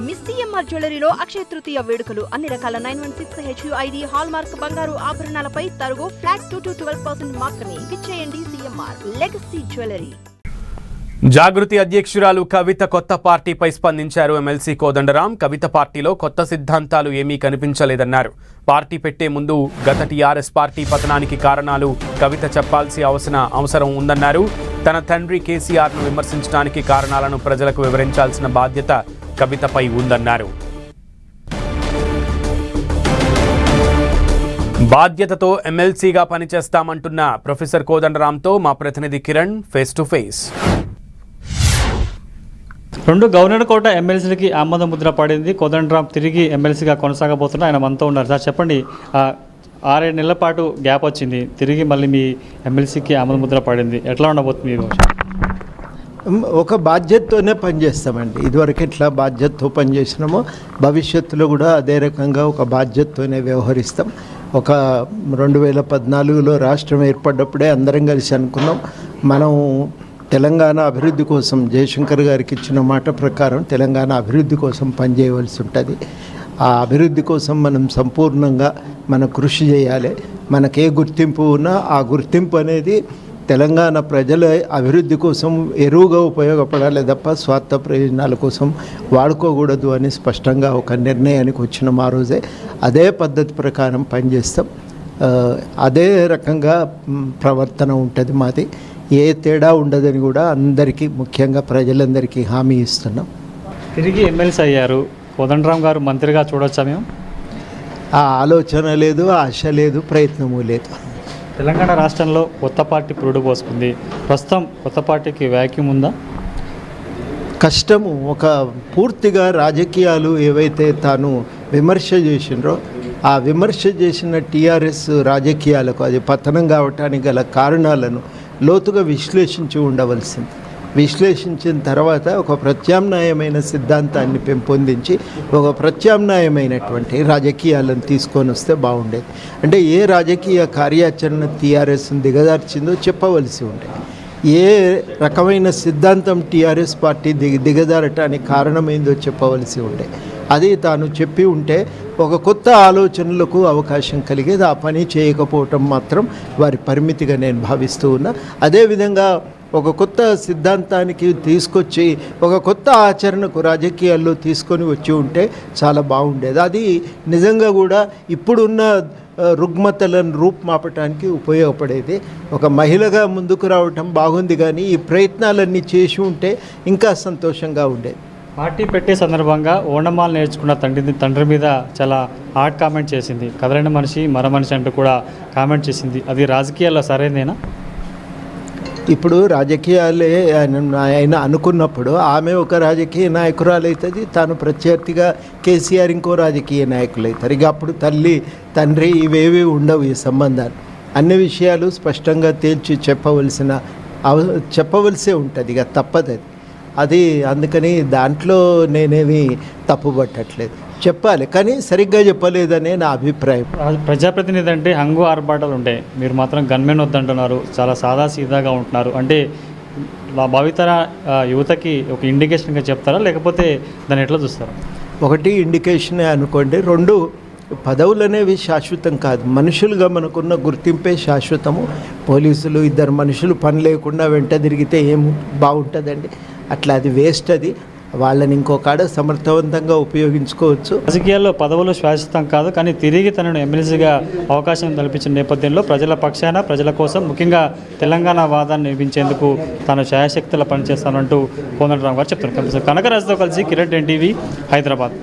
Miss CMR జ్యువెలరీలో Akshaya Tritiya వేడుకలు అన్ని రకాల 916 HUID హాల్ మార్క్ బంగారు ఆభరణాలపై తరుగు ఫ్లాట్ 2-12% మాత్రమే. విచ్చేయండి సిఎంఆర్ లెగసీ జ్యువెలరీ. జాగృతి అధ్యక్షురాలు కవిత కొత్త పార్టీపై స్పందించారు. ఎమ్మెల్సీ కోదండరాం కవిత పార్టీలో కొత్త సిద్ధాంతాలు ఏమీ కనిపించలేదన్నారు. పార్టీ పెట్టే ముందు గత టీఆర్ఎస్ పార్టీ పతనానికి కారణాలు కవిత చెప్పాల్సిన అవసరం ఉందన్నారు. తన తండ్రి కేసీఆర్ను విమర్శించడానికి కారణాలను ప్రజలకు వివరించాల్సిన బాధ్యత కవితపై ఉందన్నారు. బాధ్యతతో ఎమ్మెల్సీగా పనిచేస్తామంటున్న ప్రొఫెసర్ కోదండరాంతో మా ప్రతినిధి Kiran face to face. 2 governor quota ఎమ్మెల్సీలకి ఆమోద ముద్ర పడింది. కోదండరాం తిరిగి ఎమ్మెల్సీగా కొనసాగబోతున్నారు. ఆయన మనతో ఉన్నారు. సార్ చెప్పండి, 6-7 నెలల పాటు గ్యాప్ వచ్చింది, తిరిగి మళ్ళీ మీ ఎమ్మెల్సీకి ఆమోద ముద్ర పడింది, ఎట్లా ఉండబోతుంది? ఒక బాధ్యతతోనే పనిచేస్తామండి. ఇదివరకు ఎట్లా బాధ్యతతో పనిచేసినామో భవిష్యత్తులో కూడా అదే రకంగా ఒక బాధ్యతతోనే వ్యవహరిస్తాం. ఒక 2014లో రాష్ట్రం ఏర్పడ్డప్పుడే అందరం కలిసి అనుకున్నాం, మనం తెలంగాణ అభివృద్ధి కోసం జయశంకర్ గారికి ఇచ్చిన మాట ప్రకారం తెలంగాణ అభివృద్ధి కోసం పనిచేయవలసి ఉంటుంది. ఆ అభివృద్ధి కోసం మనం సంపూర్ణంగా కృషి చేయాలి. మనకే గుర్తింపు ఉన్నా ఆ గుర్తింపు అనేది తెలంగాణ ప్రజల అభివృద్ధి కోసం ఎరువుగా ఉపయోగపడాలి తప్ప స్వార్థ ప్రయోజనాల కోసం వాడుకోకూడదు అని స్పష్టంగా ఒక నిర్ణయానికి వచ్చినాం. ఆ రోజే అదే పద్ధతి ప్రకారం పనిచేస్తాం. అదే రకంగా ప్రవర్తన ఉంటుంది మాది. ఏ తేడా ఉండదని కూడా అందరికీ, ముఖ్యంగా ప్రజలందరికీ హామీ ఇస్తున్నాం. తిరిగి ఎమ్మెల్సీ అయ్యారు, కోదండరాం గారు మంత్రిగా చూడొచ్చా మేము? ఆ ఆలోచన లేదు, ఆశ లేదు, ప్రయత్నము లేదు. తెలంగాణ రాష్ట్రంలో కొత్త పార్టీ పురుడు పోసుకుంది. ప్రస్తుతం కొత్త పార్టీకి వ్యాక్యూమ్ ఉందా? కష్టము. ఒక పూర్తిగా రాజకీయాలు ఏవైతే తాను విమర్శ చేసినరో ఆ విమర్శ చేసిన టీఆర్ఎస్ రాజకీయాలకు అది పతనం కావటానికి గల కారణాలను లోతుగా విశ్లేషించి ఉండవలసింది. విశ్లేషించిన తర్వాత ఒక ప్రత్యామ్నాయమైన సిద్ధాంతాన్ని పెంపొందించి ఒక ప్రత్యామ్నాయమైనటువంటి రాజకీయాలను తీసుకొని వస్తే బాగుండేది. అంటే ఏ రాజకీయ కార్యాచరణ టీఆర్ఎస్ని దిగజార్చిందో చెప్పవలసి ఉండేది. ఏ రకమైన సిద్ధాంతం టీఆర్ఎస్ పార్టీ దిగజారటానికి కారణమైందో చెప్పవలసి ఉండే. అది తాను చెప్పి ఉంటే ఒక కొత్త ఆలోచనలకు అవకాశం కలిగేది. ఆ పని చేయకపోవటం మాత్రం వారి పరిమితిగా నేను భావిస్తూ ఉన్నా. అదేవిధంగా ఒక కొత్త సిద్ధాంతానికి తీసుకొచ్చి ఒక కొత్త ఆచరణకు రాజకీయాల్లో తీసుకొని వచ్చి ఉంటే చాలా బాగుండేది. అది నిజంగా కూడా ఇప్పుడున్న రుగ్మతలను రూపుమాపటానికి ఉపయోగపడేది. ఒక మహిళగా ముందుకు రావటం బాగుంది, కానీ ఈ ప్రయత్నాలన్నీ చేసి ఉంటే ఇంకా సంతోషంగా ఉండేది. పార్టీ పెట్టే సందర్భంగా ఓనమాలు నేర్చుకున్న తండ్రి మీద చాలా హార్డ్ కామెంట్ చేసింది. కదలని మనిషి మర మనిషి అంటూ కూడా కామెంట్ చేసింది. అది రాజకీయాల్లో సరైనదేనా? ఇప్పుడు రాజకీయాలే ఆయన అనుకున్నప్పుడు ఆమె ఒక రాజకీయ నాయకురాలు అవుతుంది, తాను ప్రత్యర్థిగా కేసీఆర్ ఇంకో రాజకీయ నాయకులు అవుతారు. ఇక అప్పుడు తల్లి తండ్రి ఇవేవి ఉండవు. ఈ సంబంధాలు అన్ని విషయాలు స్పష్టంగా తేల్చి చెప్పవలసే ఉంటుంది. ఇక తప్పదు అది. అందుకని దాంట్లో నేనేమి తప్పుపట్టట్లేదు. చెప్పాలి, కానీ సరిగ్గా చెప్పలేదనే నా అభిప్రాయం. ప్రజాప్రతినిధి అంటే హంగు ఆర్భాటాలు ఉంటాయి, మీరు మాత్రం గన్మెన్ వద్దంటున్నారు, చాలా సాదా సీదాగా ఉంటున్నారు. అంటే భావితర యువతకి ఒక ఇండికేషన్గా చెప్తారా, లేకపోతే దాన్ని ఎట్లా చూస్తారా? ఒకటి ఇండికేషనే అనుకోండి. 2 పదవులు అనేవి శాశ్వతం కాదు. మనుషులుగా మనకున్న గుర్తింపే శాశ్వతము. పోలీసులు 2 మనుషులు పని లేకుండా వెంట తిరిగితే ఏం బాగుంటుందండి? అట్లా అది వేస్ట్. అది వాళ్ళని ఇంకొకడ సమర్థవంతంగా ఉపయోగించుకోవచ్చు. రాజకీయాల్లో పదవులు శాశ్వతం కాదు, కానీ తిరిగి తనను ఎమ్మెల్సీగా అవకాశం కల్పించిన నేపథ్యంలో ప్రజల పక్షాన, ప్రజల కోసం, ముఖ్యంగా తెలంగాణ వాదాన్ని నిర్మించేందుకు తాను శాయశక్తుల పనిచేస్తానంటూ కోదండరాం గారు చెప్తున్నారు. కనకరాజుతో కలిసి కిరణ్, NTV, హైదరాబాద్.